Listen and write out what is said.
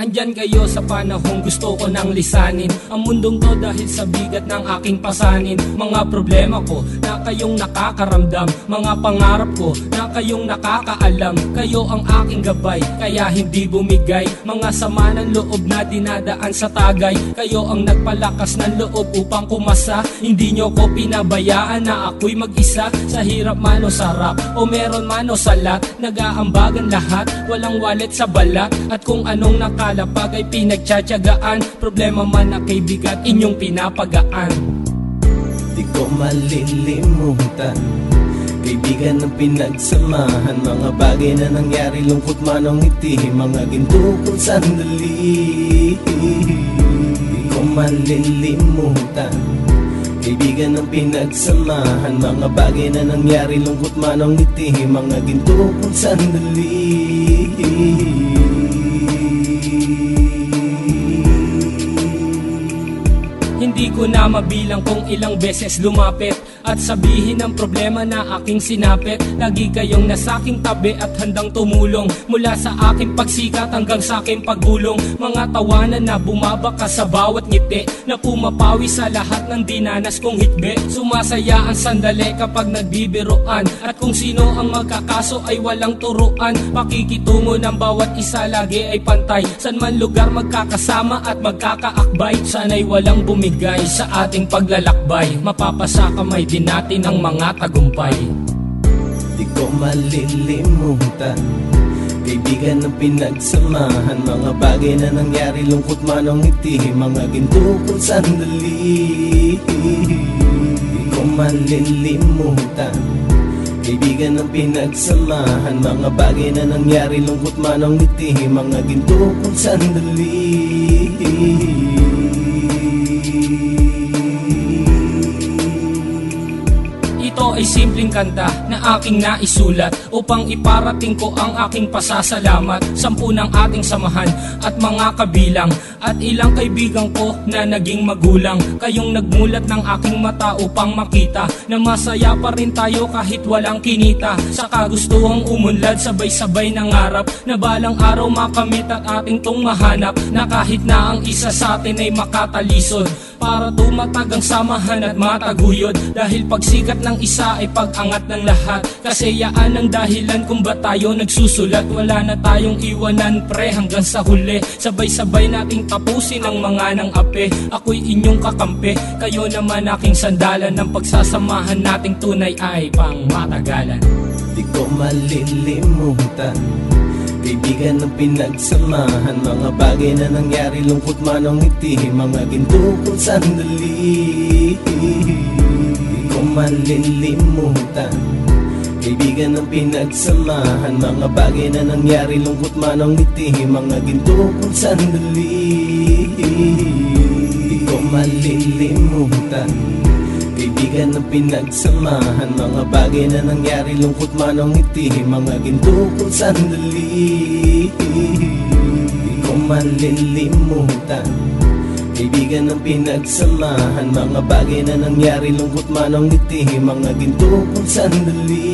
Andyan kayo sa panahong gusto ko nang lisanin ang mundong to dahil sa bigat ng aking pasanin. Mga problema ko na kayong nakakaramdam, mga pangarap ko na kayong nakakaalam. Kayo ang aking gabay, kaya hindi bumigay. Mga sama ng loob na dinadaan sa tagay, kayo ang nagpalakas ng loob upang kumasa. Hindi nyo ko pinabayaan na ako'y mag-isa. Sa hirap man o sarap, o meron man o salat, nag-aambagan lahat, walang wallet sa balat. At kung anong nakalapag ay pinagtsatsagaan, problema man na kay bigat, inyong pinapagaan. Di ko malilimutan, kaibigan ng pinagsamahan, mga bagay na nangyari, lungkot man o ngiti, mga ginto kong sandali. Di ko malilimutan, kaibigan ng pinagsamahan, mga bagay na nangyari, lungkot man o ngiti, mga ginto kong sandali. Hindi ko na mabilang kung ilang beses lumapit at sabihin ang problema na aking sinapit. Lagi kayong nasa aking tabi at handang tumulong, mula sa aking pagsikat hanggang sa aking paggulong. Mga tawanan na bumabaka sa bawat ngiti, na pumapawi sa lahat ng dinanas kong hitbe. Sumasaya ang sandali kapag nagbibiroan, at kung sino ang magkakaso ay walang turuan. Pakikitungo ng bawat isa lagi ay pantay, san man lugar magkakasama at magkakaakbay. Sana'y walang bumigay sa ating paglalakbay, mapapasa kamay din natin ang mga tagumpay. Di ko malilimutan, kaibigan ng pinagsamahan, mga bagay na nangyari, lungkot man o ngiti, mga ginto kong sandali. Di ko malilimutan, kaibigan ng pinagsamahan, mga bagay na nangyari, lungkot man o ngiti, mga ginto kong sandali. Ito ay simpleng kanta na aking naisulat upang iparating ko ang aking pasasalamat. 10 ng ating samahan at mga kabilang, at ilang kaibigan ko na naging magulang. Kayong nagmulat ng aking mata upang makita na masaya pa rin tayo kahit walang kinita. Sa kagustuhang umunlad, sabay-sabay nangarap na balang araw makamit at ating tong mahanap, na kahit na ang isa sa atin ay makatalisod, para tumatag ang samahan at mataguyod. Dahil pagsikat ng isa ay pag-angat ng lahat, kasi yaan ang dahilan kung ba't tayo nagsusulat. Wala na tayong iwanan pre hanggang sa huli, sabay-sabay nating tapusin ang mga nang ape. Ako'y inyong kakampi, kayo naman aking sandalan, ng pagsasamahan nating tunay ay pang matagalan. Di ko malilimutan, kaibigan ng pinagsamahan, mga bagay na nangyari, lungkot man o ngiti, mga ginto kong sandali. Di ko malilimutan, kaibigan ng pinagsamahan, mga bagay na nangyari, lungkot man o ngiti, mga ginto kong sandali. Di ko malilimutan, kaibigan ng pinagsamahan, mga bagay na nangyari, lungkot man o ngiti, mga ginto kong sandali. Di ko malilimutan, kaibigan ng pinagsamahan, mga bagay na nangyari, lungkot man o ngiti, mga ginto kong sandali.